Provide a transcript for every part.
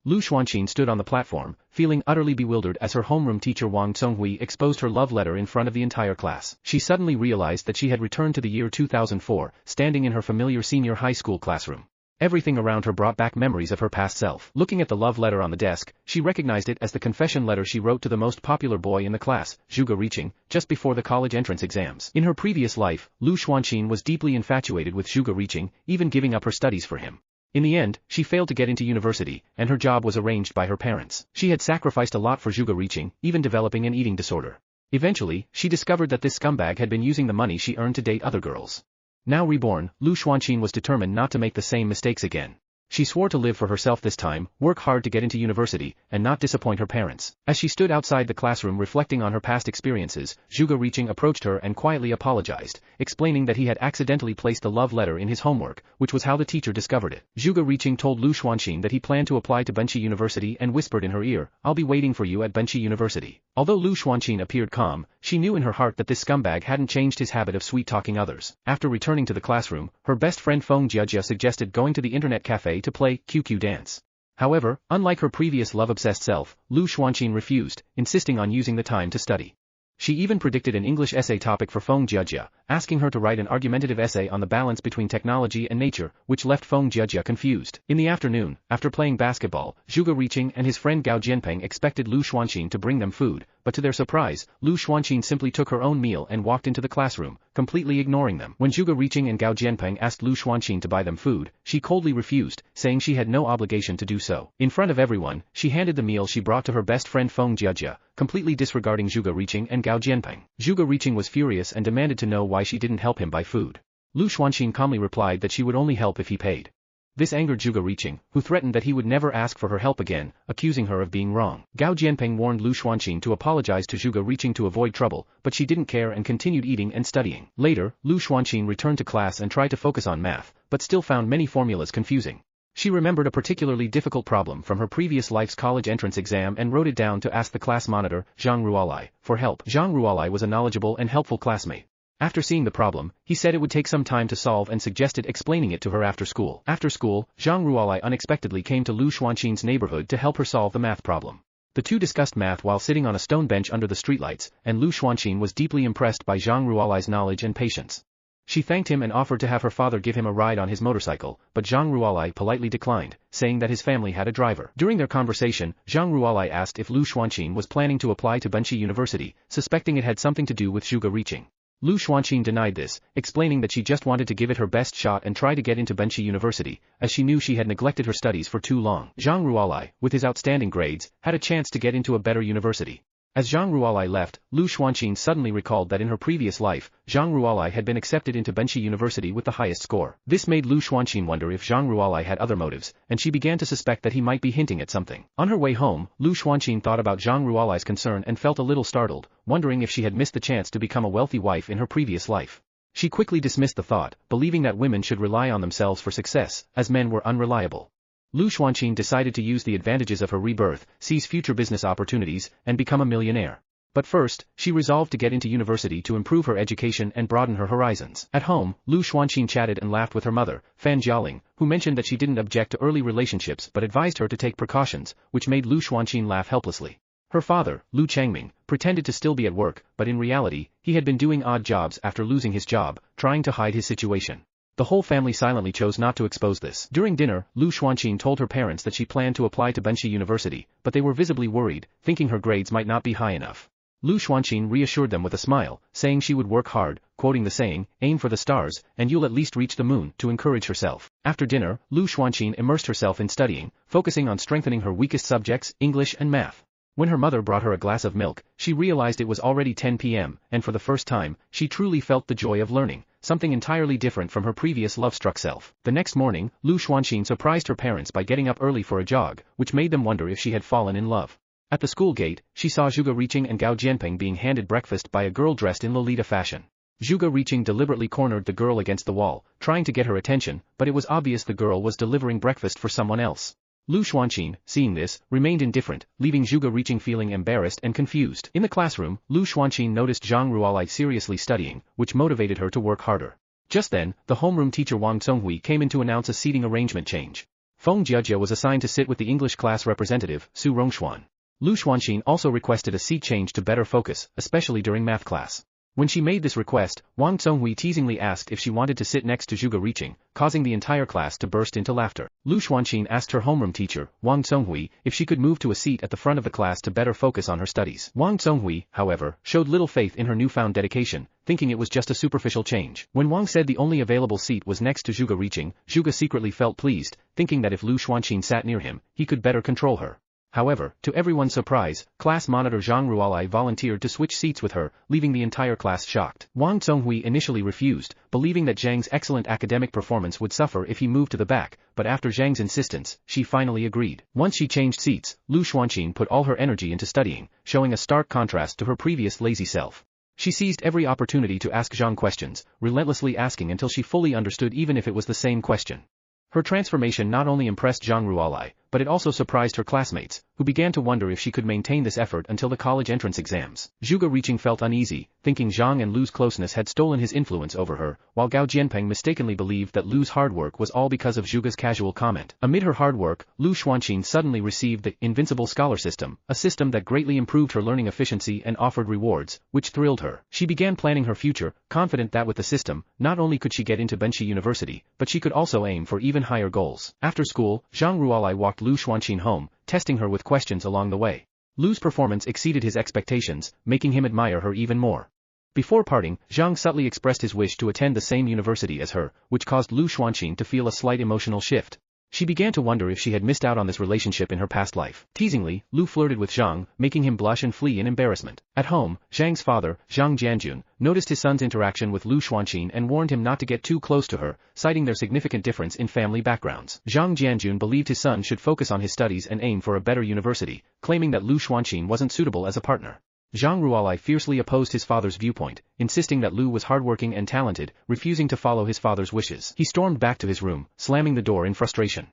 Lu Xuanqin stood on the platform, feeling utterly bewildered as her homeroom teacher Wang Conghui exposed her love letter in front of the entire class. She suddenly realized that she had returned to the year 2004, standing in her familiar senior high school classroom. Everything around her brought back memories of her past self. Looking at the love letter on the desk, she recognized it as the confession letter she wrote to the most popular boy in the class, Zhuge Riching, just before the college entrance exams. In her previous life, Lu Xuanqin was deeply infatuated with Zhuge Riching, even giving up her studies for him. In the end, she failed to get into university, and her job was arranged by her parents. She had sacrificed a lot for Zhuge Riching, even developing an eating disorder. Eventually, she discovered that this scumbag had been using the money she earned to date other girls. Now reborn, Lu Xuanqin was determined not to make the same mistakes again. She swore to live for herself this time, work hard to get into university, and not disappoint her parents. As she stood outside the classroom reflecting on her past experiences, Zhuge Riching approached her and quietly apologized, explaining that he had accidentally placed the love letter in his homework, which was how the teacher discovered it. Zhuge Riching told Lu Xuanqin that he planned to apply to Benchi University and whispered in her ear, "I'll be waiting for you at Benchi University." Although Lu Xuanqin appeared calm, she knew in her heart that this scumbag hadn't changed his habit of sweet-talking others. After returning to the classroom, her best friend Feng Jiejia suggested going to the internet cafe to play QQ Dance. However, unlike her previous love-obsessed self, Lu Xuanqin refused, insisting on using the time to study. She even predicted an English essay topic for Feng Jiejia, asking her to write an argumentative essay on the balance between technology and nature, which left Feng Jiejia confused. In the afternoon, after playing basketball, Zhuge Riching and his friend Gao Jianpeng expected Lu Xuanqin to bring them food, but to their surprise, Lu Xuanqin simply took her own meal and walked into the classroom, completely ignoring them. When Zhuge Riching and Gao Jianpeng asked Lu Xuanqin to buy them food, she coldly refused, saying she had no obligation to do so. In front of everyone, she handed the meal she brought to her best friend Feng Jiejia, completely disregarding Zhuge Riching and Gao Jianpeng. Zhuge Riching was furious and demanded to know why she didn't help him buy food. Lu Xuanqin calmly replied that she would only help if he paid. This angered Zhuge Riching, who threatened that he would never ask for her help again, accusing her of being wrong. Gao Jianpeng warned Lu Xuanqin to apologize to Zhuge Riching to avoid trouble, but she didn't care and continued eating and studying. Later, Lu Xuanqin returned to class and tried to focus on math, but still found many formulas confusing. She remembered a particularly difficult problem from her previous life's college entrance exam and wrote it down to ask the class monitor, Zhang Ruolai, for help. Zhang Ruolai was a knowledgeable and helpful classmate. After seeing the problem, he said it would take some time to solve and suggested explaining it to her after school. After school, Zhang Ruolai unexpectedly came to Lu Xuanqin's neighborhood to help her solve the math problem. The two discussed math while sitting on a stone bench under the streetlights, and Lu Xuanqin was deeply impressed by Zhang Ruolai's knowledge and patience. She thanked him and offered to have her father give him a ride on his motorcycle, but Zhang Ruolai politely declined, saying that his family had a driver. During their conversation, Zhang Ruolai asked if Lu Xuanqin was planning to apply to Benchi University, suspecting it had something to do with Zhuge Riching. Lu Xuanqin denied this, explaining that she just wanted to give it her best shot and try to get into Benchi University, as she knew she had neglected her studies for too long. Zhang Ruolai, with his outstanding grades, had a chance to get into a better university. As Zhang Ruolai left, Lu Xuanqin suddenly recalled that in her previous life, Zhang Ruolai had been accepted into Benchi University with the highest score. This made Lu Xuanqin wonder if Zhang Ruolai had other motives, and she began to suspect that he might be hinting at something. On her way home, Lu Xuanqin thought about Zhang Ruolai's concern and felt a little startled, wondering if she had missed the chance to become a wealthy wife in her previous life. She quickly dismissed the thought, believing that women should rely on themselves for success, as men were unreliable. Lu Xuanqin decided to use the advantages of her rebirth, seize future business opportunities, and become a millionaire. But first, she resolved to get into university to improve her education and broaden her horizons. At home, Lu Xuanqin chatted and laughed with her mother, Fan Jialing, who mentioned that she didn't object to early relationships but advised her to take precautions, which made Lu Xuanqin laugh helplessly. Her father, Lu Changming, pretended to still be at work, but in reality, he had been doing odd jobs after losing his job, trying to hide his situation. The whole family silently chose not to expose this. During dinner, Lu Xuanqin told her parents that she planned to apply to Benchi University, but they were visibly worried, thinking her grades might not be high enough. Lu Xuanqin reassured them with a smile, saying she would work hard, quoting the saying, "Aim for the stars, and you'll at least reach the moon," to encourage herself. After dinner, Lu Xuanqin immersed herself in studying, focusing on strengthening her weakest subjects, English and math. When her mother brought her a glass of milk, she realized it was already 10 p.m., and for the first time, she truly felt the joy of learning, something entirely different from her previous love-struck self. The next morning, Lu Xuanqin surprised her parents by getting up early for a jog, which made them wonder if she had fallen in love. At the school gate, she saw Zhuge Riching and Gao Jianpeng being handed breakfast by a girl dressed in Lolita fashion. Zhuge Riching deliberately cornered the girl against the wall, trying to get her attention, but it was obvious the girl was delivering breakfast for someone else. Lu Xuanqin, seeing this, remained indifferent, leaving Zhuge Riching feeling embarrassed and confused. In the classroom, Lu Xuanqin noticed Zhang Ruolai seriously studying, which motivated her to work harder. Just then, the homeroom teacher Wang Conghui came in to announce a seating arrangement change. Feng Jiajia was assigned to sit with the English class representative, Su Rongxuan. Lu Xuanqin also requested a seat change to better focus, especially during math class. When she made this request, Wang Zhonghui teasingly asked if she wanted to sit next to Zhuge Riqing, causing the entire class to burst into laughter. Lu Xuanqin asked her homeroom teacher, Wang Zhonghui, if she could move to a seat at the front of the class to better focus on her studies. Wang Zhonghui, however, showed little faith in her newfound dedication, thinking it was just a superficial change. When Wang said the only available seat was next to Zhuge Riqing, Zhuge secretly felt pleased, thinking that if Lu Xuanqin sat near him, he could better control her. However, to everyone's surprise, class monitor Zhang Ruolai volunteered to switch seats with her, leaving the entire class shocked. Wang Zhonghui initially refused, believing that Zhang's excellent academic performance would suffer if he moved to the back, but after Zhang's insistence, she finally agreed. Once she changed seats, Lu Xuanqin put all her energy into studying, showing a stark contrast to her previous lazy self. She seized every opportunity to ask Zhang questions, relentlessly asking until she fully understood even if it was the same question. Her transformation not only impressed Zhang Ruolai, but it also surprised her classmates, who began to wonder if she could maintain this effort until the college entrance exams. Zhuge Riqing felt uneasy, thinking Zhang and Lu's closeness had stolen his influence over her, while Gao Jianpeng mistakenly believed that Lu's hard work was all because of Zhuge's casual comment. Amid her hard work, Lu Xuanqin suddenly received the Invincible Scholar System, a system that greatly improved her learning efficiency and offered rewards, which thrilled her. She began planning her future, confident that with the system, not only could she get into Benxi University, but she could also aim for even higher goals. After school, Zhang Ruolai walked Lu Xuanqin home, testing her with questions along the way. Lu's performance exceeded his expectations, making him admire her even more. Before parting, Zhang subtly expressed his wish to attend the same university as her, which caused Lu Xuanqin to feel a slight emotional shift. She began to wonder if she had missed out on this relationship in her past life. Teasingly, Lu flirted with Zhang, making him blush and flee in embarrassment. At home, Zhang's father, Zhang Jianjun, noticed his son's interaction with Lu Xuanqin and warned him not to get too close to her, citing their significant difference in family backgrounds. Zhang Jianjun believed his son should focus on his studies and aim for a better university, claiming that Lu Xuanqin wasn't suitable as a partner. Zhang Ruolai fiercely opposed his father's viewpoint, insisting that Lu was hardworking and talented, refusing to follow his father's wishes. He stormed back to his room, slamming the door in frustration.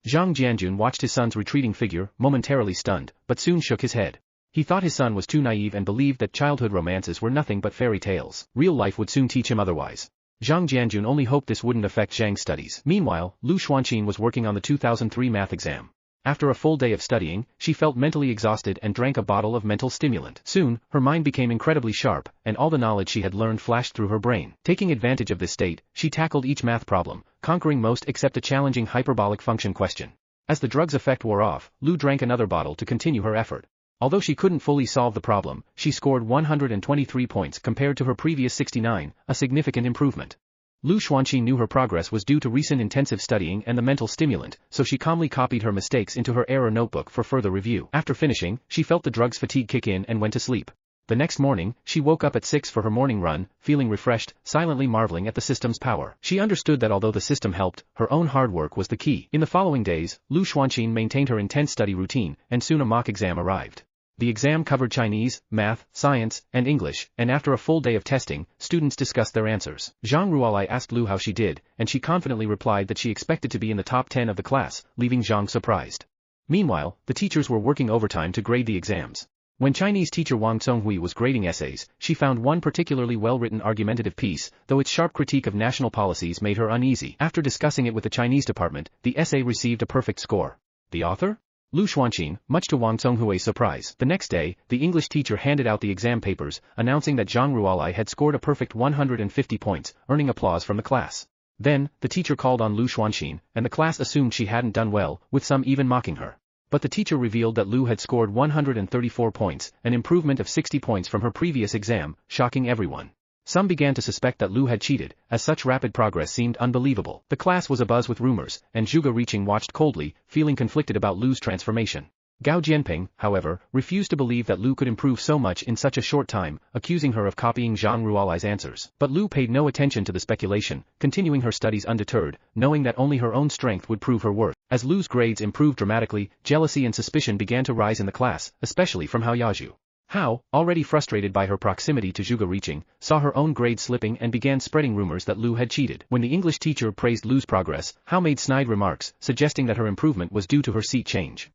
Zhang Jianjun watched his son's retreating figure, momentarily stunned, but soon shook his head. He thought his son was too naive and believed that childhood romances were nothing but fairy tales. Real life would soon teach him otherwise. Zhang Jianjun only hoped this wouldn't affect Zhang's studies. Meanwhile, Lu Xuanqin was working on the 2003 math exam. After a full day of studying, she felt mentally exhausted and drank a bottle of mental stimulant. Soon, her mind became incredibly sharp, and all the knowledge she had learned flashed through her brain. Taking advantage of this state, she tackled each math problem, conquering most except a challenging hyperbolic function question. As the drug's effect wore off, Lu drank another bottle to continue her effort. Although she couldn't fully solve the problem, she scored 123 points compared to her previous 69, a significant improvement. Lu Xuanqin knew her progress was due to recent intensive studying and the mental stimulant, so she calmly copied her mistakes into her error notebook for further review. After finishing, she felt the drug's fatigue kick in and went to sleep. The next morning, she woke up at 6 for her morning run, feeling refreshed, silently marveling at the system's power. She understood that although the system helped, her own hard work was the key. In the following days, Lu Xuanqin maintained her intense study routine, and soon a mock exam arrived. The exam covered Chinese, math, science, and English, and after a full day of testing, students discussed their answers. Zhang Ruolai asked Lu how she did, and she confidently replied that she expected to be in the top 10 of the class, leaving Zhang surprised. Meanwhile, the teachers were working overtime to grade the exams. When Chinese teacher Wang Zhonghui was grading essays, she found one particularly well-written argumentative piece, though its sharp critique of national policies made her uneasy. After discussing it with the Chinese department, the essay received a perfect score. The author? Lu Xuanqin, much to Wang Zhonghui's surprise. The next day, the English teacher handed out the exam papers, announcing that Zhang Ruolai had scored a perfect 150 points, earning applause from the class. Then, the teacher called on Lu Xuanqin, and the class assumed she hadn't done well, with some even mocking her. But the teacher revealed that Lu had scored 134 points, an improvement of 60 points from her previous exam, shocking everyone. Some began to suspect that Lu had cheated, as such rapid progress seemed unbelievable. The class was abuzz with rumors, and Zhuge Riqing watched coldly, feeling conflicted about Lu's transformation. Gao Jianpeng, however, refused to believe that Lu could improve so much in such a short time, accusing her of copying Zhang Ruolai's answers. But Lu paid no attention to the speculation, continuing her studies undeterred, knowing that only her own strength would prove her worth. As Lu's grades improved dramatically, jealousy and suspicion began to rise in the class, especially from Hao Yazhu. Hao, already frustrated by her proximity to Zhuge Riqing, saw her own grades slipping and began spreading rumors that Lu had cheated. When the English teacher praised Lu's progress, Hao made snide remarks, suggesting that her improvement was due to her seat change.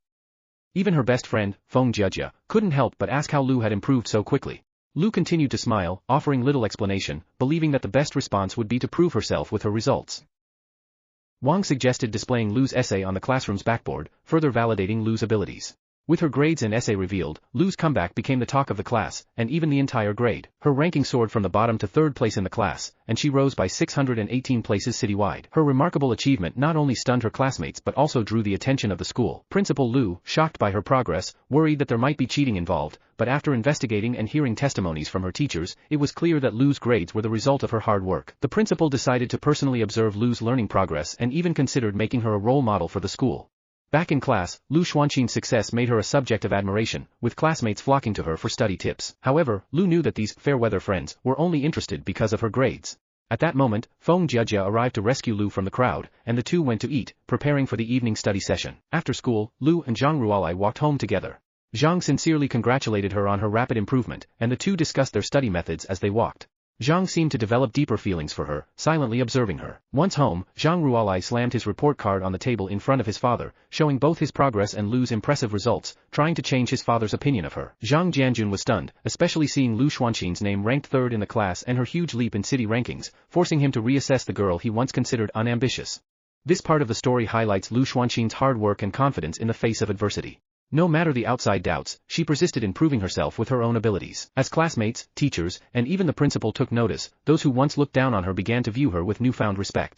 Even her best friend, Feng Jiajia, couldn't help but ask how Lu had improved so quickly. Lu continued to smile, offering little explanation, believing that the best response would be to prove herself with her results. Wang suggested displaying Lu's essay on the classroom's backboard, further validating Lu's abilities. With her grades and essay revealed, Lu's comeback became the talk of the class, and even the entire grade. Her ranking soared from the bottom to third place in the class, and she rose by 618 places citywide. Her remarkable achievement not only stunned her classmates but also drew the attention of the school. Principal Lu, shocked by her progress, worried that there might be cheating involved, but after investigating and hearing testimonies from her teachers, it was clear that Lu's grades were the result of her hard work. The principal decided to personally observe Lu's learning progress and even considered making her a role model for the school. Back in class, Lu Xuanqin's success made her a subject of admiration, with classmates flocking to her for study tips. However, Lu knew that these fair-weather friends were only interested because of her grades. At that moment, Feng Jiajia arrived to rescue Lu from the crowd, and the two went to eat, preparing for the evening study session. After school, Lu and Zhang Ruolai walked home together. Zhang sincerely congratulated her on her rapid improvement, and the two discussed their study methods as they walked. Zhang seemed to develop deeper feelings for her, silently observing her. Once home, Zhang Ruolai slammed his report card on the table in front of his father, showing both his progress and Lu's impressive results, trying to change his father's opinion of her. Zhang Jianjun was stunned, especially seeing Lu Xuanqin's name ranked third in the class and her huge leap in city rankings, forcing him to reassess the girl he once considered unambitious. This part of the story highlights Lu Xuanqin's hard work and confidence in the face of adversity. No matter the outside doubts, she persisted in proving herself with her own abilities. As classmates, teachers, and even the principal took notice, those who once looked down on her began to view her with newfound respect.